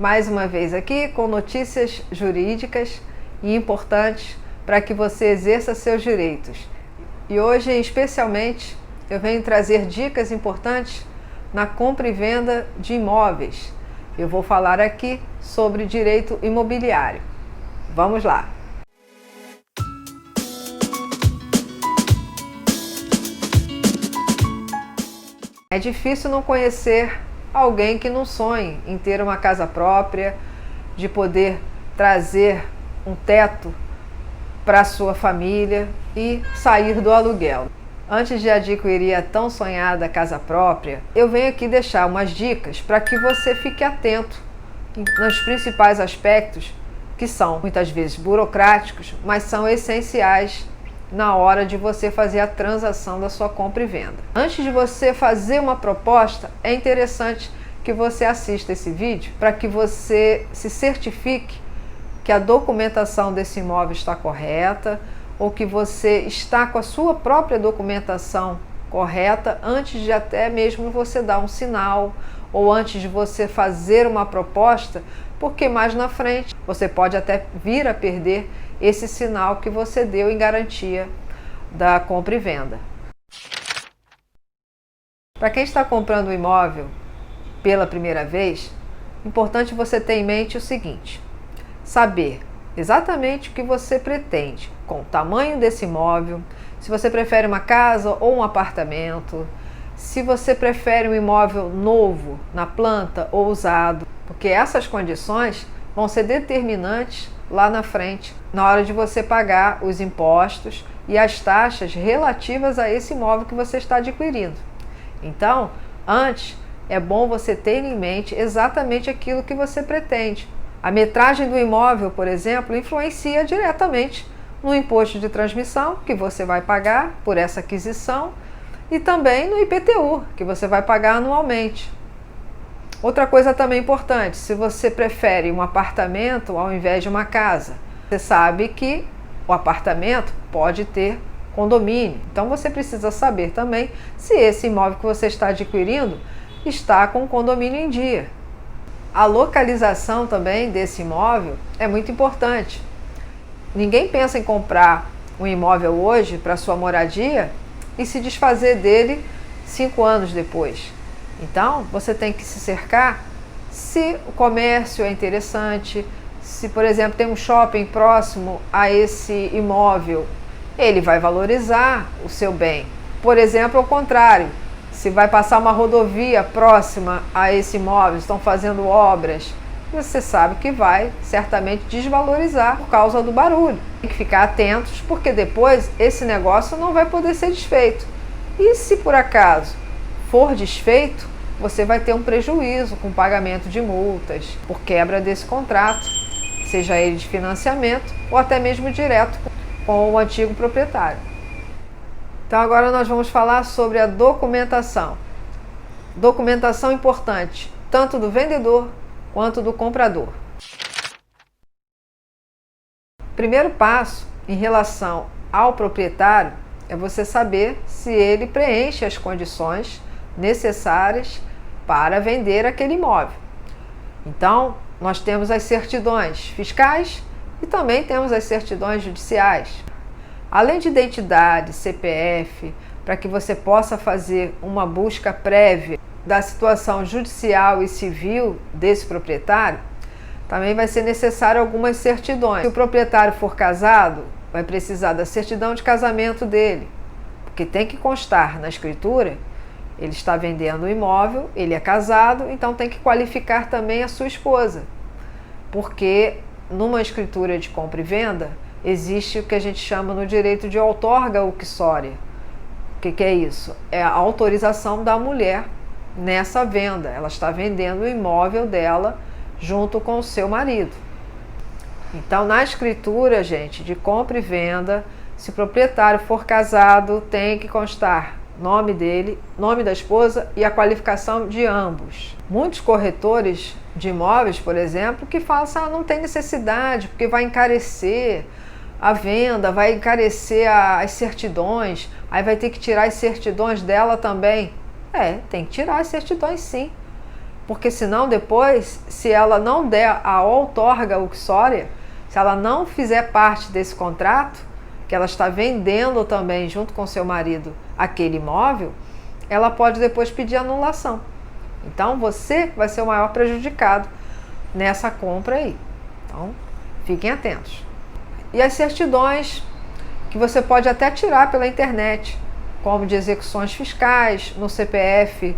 mais uma vez aqui com notícias jurídicas e importantes para que você exerça seus direitos. E hoje, especialmente, eu venho trazer dicas importantes na compra e venda de imóveis. Eu vou falar aqui sobre direito imobiliário. Vamos lá! É difícil não conhecer alguém que não sonhe em ter uma casa própria, de poder trazer um teto para a sua família e sair do aluguel. Antes de adquirir a tão sonhada casa própria, eu venho aqui deixar umas dicas para que você fique atento nos principais aspectos que são muitas vezes burocráticos, mas são essenciais na hora de você fazer a transação da sua compra e venda. Antes de você fazer uma proposta, é interessante que você assista esse vídeo para que você se certifique que a documentação desse imóvel está correta ou que você está com a sua própria documentação correta antes de até mesmo você dar um sinal ou antes de você fazer uma proposta, porque mais na frente você pode até vir a perder esse sinal que você deu em garantia da compra e venda. Para quem está comprando um imóvel pela primeira vez, é importante você ter em mente o seguinte: saber exatamente o que você pretende com o tamanho desse imóvel, se você prefere uma casa ou um apartamento, se você prefere um imóvel novo na planta ou usado, porque essas condições vão ser determinantes lá na frente, na hora de você pagar os impostos e as taxas relativas a esse imóvel que você está adquirindo. Então, antes, é bom você ter em mente exatamente aquilo que você pretende. A metragem do imóvel, por exemplo, influencia diretamente no imposto de transmissão que você vai pagar por essa aquisição e também no IPTU, que você vai pagar anualmente. Outra coisa também importante, se você prefere um apartamento ao invés de uma casa, você sabe que o apartamento pode ter condomínio. Então você precisa saber também se esse imóvel que você está adquirindo está com o condomínio em dia. A localização também desse imóvel é muito importante. Ninguém pensa em comprar um imóvel hoje para sua moradia e se desfazer dele 5 anos depois. Então, você tem que se cercar se o comércio é interessante, se, por exemplo, tem um shopping próximo a esse imóvel, ele vai valorizar o seu bem. Por exemplo, ao contrário, se vai passar uma rodovia próxima a esse imóvel, estão fazendo obras, você sabe que vai certamente desvalorizar por causa do barulho. Tem que ficar atentos, porque depois esse negócio não vai poder ser desfeito. E se por acaso for desfeito, você vai ter um prejuízo com pagamento de multas por quebra desse contrato, seja ele de financiamento ou até mesmo direto com o antigo proprietário. Então agora nós vamos falar sobre a documentação. Documentação importante, tanto do vendedor quanto do comprador. Primeiro passo em relação ao proprietário é você saber se ele preenche as condições necessárias para vender aquele imóvel. Então, nós temos as certidões fiscais e também temos as certidões judiciais. Além de identidade, CPF, para que você possa fazer uma busca prévia da situação judicial e civil desse proprietário, também vai ser necessário algumas certidões. Se o proprietário for casado, vai precisar da certidão de casamento dele, porque tem que constar na escritura, ele está vendendo o imóvel, ele é casado, então tem que qualificar também a sua esposa, porque numa escritura de compra e venda, existe o que a gente chama no direito de outorga uxória. O que é isso? É a autorização da mulher nessa venda. Ela está vendendo o imóvel dela junto com o seu marido. Então, na escritura, gente, de compra e venda, se o proprietário for casado, tem que constar nome dele, nome da esposa e a qualificação de ambos. Muitos corretores de imóveis, por exemplo, que falam assim, não tem necessidade, porque vai encarecer a venda, vai encarecer as certidões, aí vai ter que tirar as certidões dela também. Tem que tirar as certidões sim, porque senão depois, se ela não der a outorga uxória, se ela não fizer parte desse contrato, que ela está vendendo também junto com seu marido aquele imóvel, ela pode depois pedir anulação. Então você vai ser o maior prejudicado nessa compra aí. Então fiquem atentos. E as certidões que você pode até tirar pela internet, como de execuções fiscais, no CPF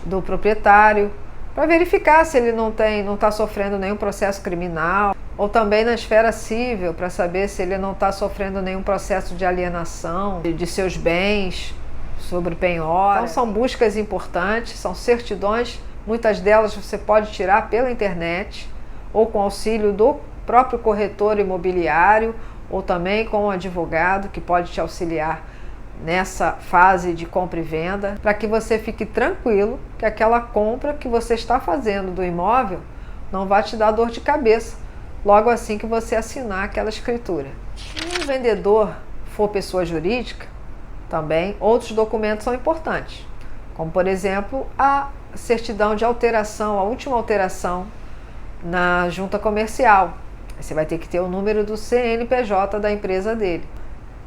do proprietário, para verificar se ele não está sofrendo nenhum processo criminal, ou também na esfera civil, para saber se ele não está sofrendo nenhum processo de alienação de seus bens, sobre penhora. Então são buscas importantes, são certidões, muitas delas você pode tirar pela internet, ou com auxílio do próprio corretor imobiliário, ou também com um advogado que pode te auxiliar nessa fase de compra e venda, para que você fique tranquilo que aquela compra que você está fazendo do imóvel não vai te dar dor de cabeça logo assim que você assinar aquela escritura. Se o vendedor for pessoa jurídica, também outros documentos são importantes, como por exemplo a certidão de alteração, a última alteração na junta comercial. Você vai ter que ter o número do CNPJ da empresa dele.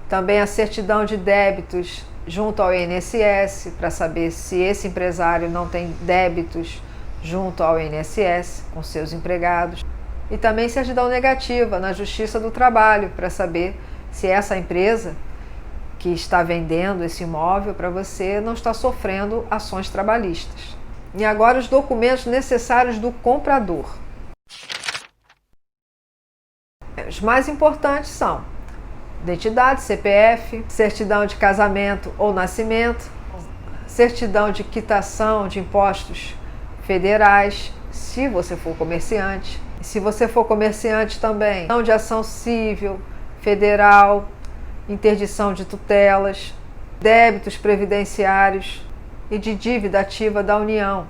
Também a certidão de débitos junto ao INSS, para saber se esse empresário não tem débitos junto ao INSS com seus empregados. E também certidão negativa na Justiça do Trabalho, para saber se essa empresa que está vendendo esse imóvel para você não está sofrendo ações trabalhistas. E agora os documentos necessários do comprador. Os mais importantes são identidade, CPF, certidão de casamento ou nascimento, certidão de quitação de impostos federais, se você for comerciante. Se você for comerciante também, certidão de ação civil, federal, interdição de tutelas, débitos previdenciários e de dívida ativa da União,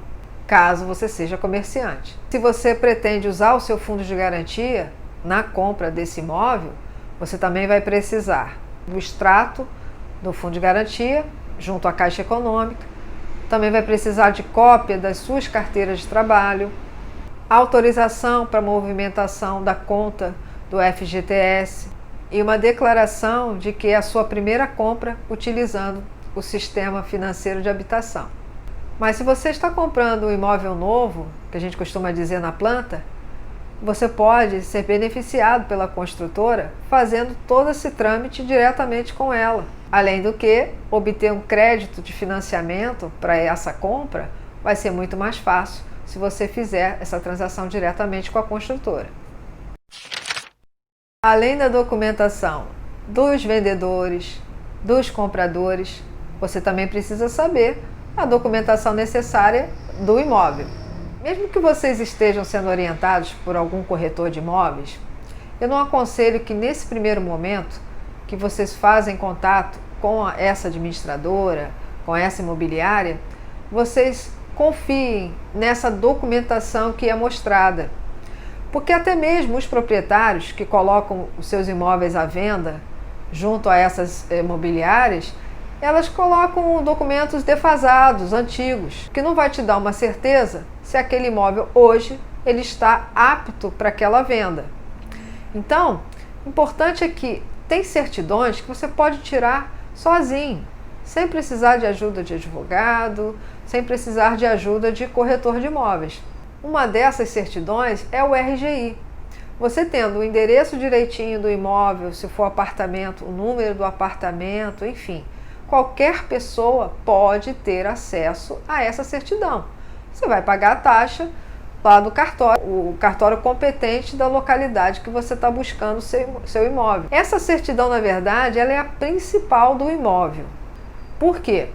caso você seja comerciante. Se você pretende usar o seu fundo de garantia na compra desse imóvel, você também vai precisar do extrato do fundo de garantia junto à Caixa Econômica, também vai precisar de cópia das suas carteiras de trabalho, autorização para movimentação da conta do FGTS e uma declaração de que é a sua primeira compra utilizando o sistema financeiro de habitação. Mas se você está comprando um imóvel novo, que a gente costuma dizer na planta, você pode ser beneficiado pela construtora fazendo todo esse trâmite diretamente com ela. Além do que, obter um crédito de financiamento para essa compra vai ser muito mais fácil se você fizer essa transação diretamente com a construtora. Além da documentação dos vendedores, dos compradores, você também precisa saber a documentação necessária do imóvel. Mesmo que vocês estejam sendo orientados por algum corretor de imóveis, eu não aconselho que nesse primeiro momento que vocês fazem contato com essa administradora, com essa imobiliária, vocês confiem nessa documentação que é mostrada. Porque até mesmo os proprietários que colocam os seus imóveis à venda junto a essas imobiliárias, elas colocam documentos defasados, antigos, que não vai te dar uma certeza se aquele imóvel hoje ele está apto para aquela venda. Então, importante é que tem certidões que você pode tirar sozinho, sem precisar de ajuda de advogado, sem precisar de ajuda de corretor de imóveis. Uma dessas certidões é o RGI. Você tendo o endereço direitinho do imóvel, se for apartamento, o número do apartamento, enfim, qualquer pessoa pode ter acesso a essa certidão. Você vai pagar a taxa lá do cartório, o cartório competente da localidade que você está buscando seu imóvel. Essa certidão, na verdade, ela é a principal do imóvel. Por quê?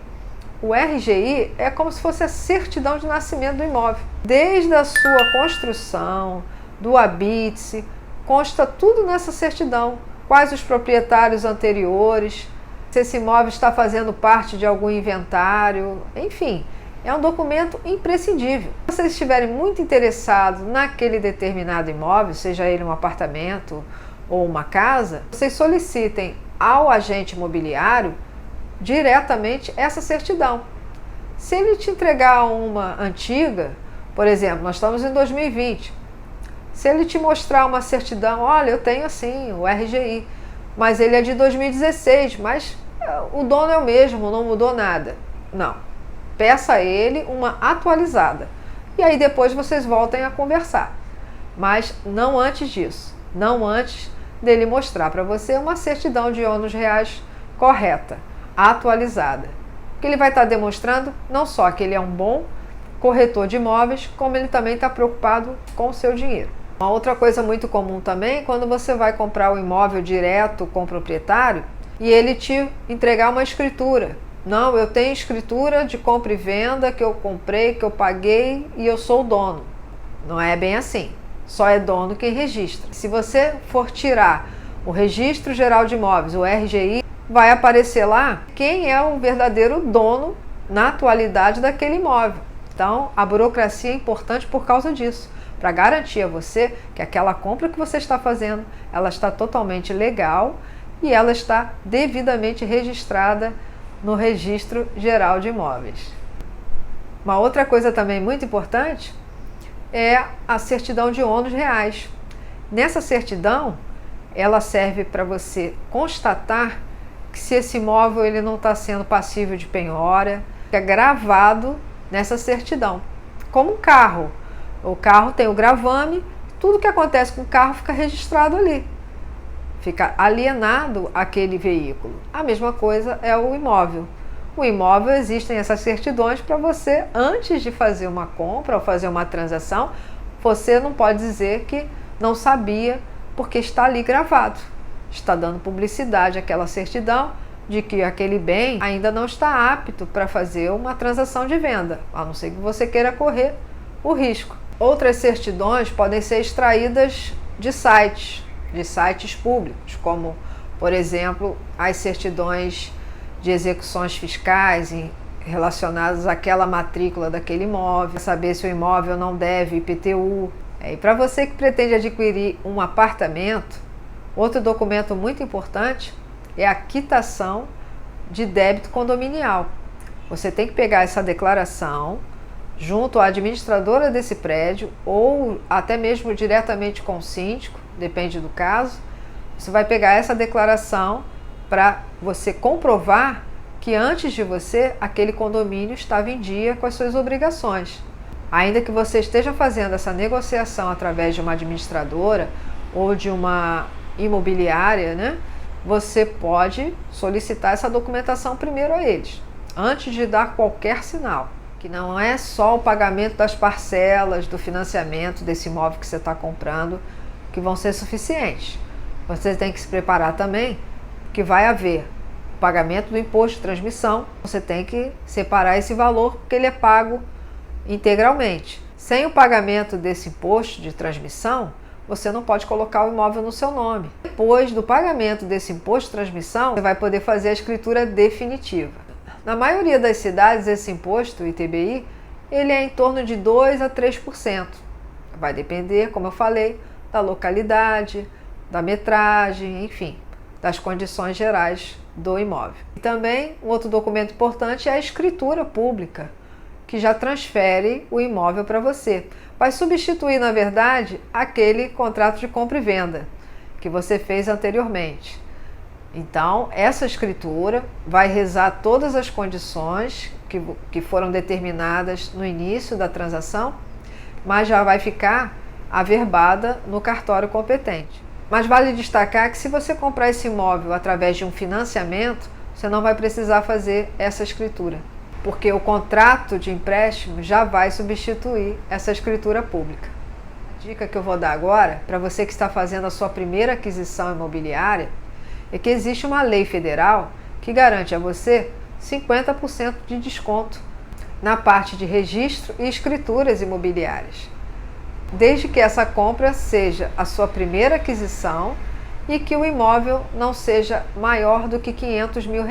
O RGI é como se fosse a certidão de nascimento do imóvel. Desde a sua construção, do habite-se, consta tudo nessa certidão. Quais os proprietários anteriores, se esse imóvel está fazendo parte de algum inventário, enfim, é um documento imprescindível. Se vocês estiverem muito interessados naquele determinado imóvel, seja ele um apartamento ou uma casa, vocês solicitem ao agente imobiliário diretamente essa certidão. Se ele te entregar uma antiga Por exemplo, nós estamos em 2020. Se ele te mostrar uma certidão, olha, eu tenho assim, o RGI, mas ele é de 2016, mas o dono é o mesmo, não mudou nada. Não. Peça a ele uma atualizada. E aí depois vocês voltem a conversar. Mas não antes disso. Não antes dele mostrar para você uma certidão de ônus reais correta, atualizada. Porque ele vai estar demonstrando não só que ele é um bom corretor de imóveis, como ele também está preocupado com o seu dinheiro. Uma outra coisa muito comum também, quando você vai comprar o imóvel direto com o proprietário e ele te entregar uma escritura. Não, eu tenho escritura de compra e venda que eu comprei, que eu paguei e eu sou o dono. Não é bem assim. Só é dono quem registra. Se você for tirar o Registro Geral de Imóveis, o RGI, vai aparecer lá quem é o verdadeiro dono na atualidade daquele imóvel. Então, a burocracia é importante por causa disso, para garantir a você que aquela compra que você está fazendo, ela está totalmente legal e ela está devidamente registrada no Registro Geral de Imóveis. Uma outra coisa também muito importante é a certidão de ônus reais. Nessa certidão, ela serve para você constatar que se esse imóvel ele não está sendo passível de penhora, é gravado nessa certidão. Como um carro. O carro tem o gravame, tudo que acontece com o carro fica registrado ali. Fica alienado aquele veículo. A mesma coisa é o imóvel. O imóvel, existem essas certidões para você, antes de fazer uma compra ou fazer uma transação, você não pode dizer que não sabia, porque está ali gravado. Está dando publicidade àquela certidão de que aquele bem ainda não está apto para fazer uma transação de venda, a não ser que você queira correr o risco. Outras certidões podem ser extraídas de sites públicos, como, por exemplo, as certidões de execuções fiscais relacionadas àquela matrícula daquele imóvel, saber se o imóvel não deve IPTU. E para você que pretende adquirir um apartamento, outro documento muito importante é a quitação de débito condominial. Você tem que pegar essa declaração junto à administradora desse prédio ou até mesmo diretamente com o síndico, depende do caso. Você vai pegar essa declaração para você comprovar que antes de você, aquele condomínio estava em dia com as suas obrigações. Ainda que você esteja fazendo essa negociação através de uma administradora ou de uma imobiliária, né? Você pode solicitar essa documentação primeiro a eles, antes de dar qualquer sinal. Que não é só o pagamento das parcelas do financiamento desse imóvel que você está comprando que vão ser suficientes. Você tem que se preparar também que vai haver o pagamento do imposto de transmissão. Você tem que separar esse valor porque ele é pago integralmente. Sem o pagamento desse imposto de transmissão, você não pode colocar o imóvel no seu nome. Depois do pagamento desse imposto de transmissão, você vai poder fazer a escritura definitiva. Na maioria das cidades, esse imposto, o ITBI, ele é em torno de 2% a 3%. Vai depender, como eu falei, da localidade, da metragem, enfim, das condições gerais do imóvel. E também, um outro documento importante é a escritura pública, que já transfere o imóvel para você. Vai substituir, na verdade, aquele contrato de compra e venda que você fez anteriormente. Então, essa escritura vai rezar todas as condições que foram determinadas no início da transação, mas já vai ficar averbada no cartório competente. Mas vale destacar que se você comprar esse imóvel através de um financiamento, você não vai precisar fazer essa escritura, porque o contrato de empréstimo já vai substituir essa escritura pública. A dica que eu vou dar agora, para você que está fazendo a sua primeira aquisição imobiliária, é que existe uma lei federal que garante a você 50% de desconto na parte de registro e escrituras imobiliárias, desde que essa compra seja a sua primeira aquisição e que o imóvel não seja maior do que R$500 mil.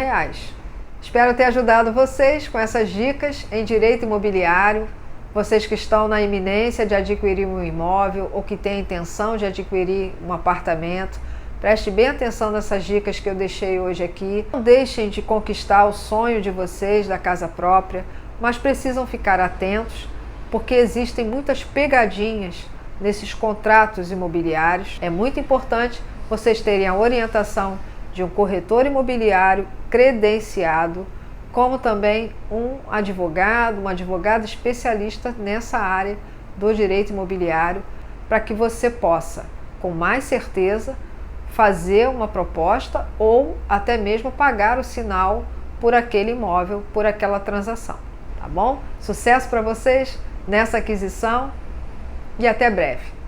Espero ter ajudado vocês com essas dicas em direito imobiliário, vocês que estão na iminência de adquirir um imóvel ou que têm a intenção de adquirir um apartamento. Preste bem atenção nessas dicas que eu deixei hoje aqui. Não deixem de conquistar o sonho de vocês da casa própria, mas precisam ficar atentos porque existem muitas pegadinhas nesses contratos imobiliários. É muito importante vocês terem a orientação de um corretor imobiliário credenciado, como também um advogado, uma advogada especialista nessa área do direito imobiliário, para que você possa, com mais certeza, fazer uma proposta ou até mesmo pagar o sinal por aquele imóvel, por aquela transação, tá bom? Sucesso para vocês nessa aquisição e até breve!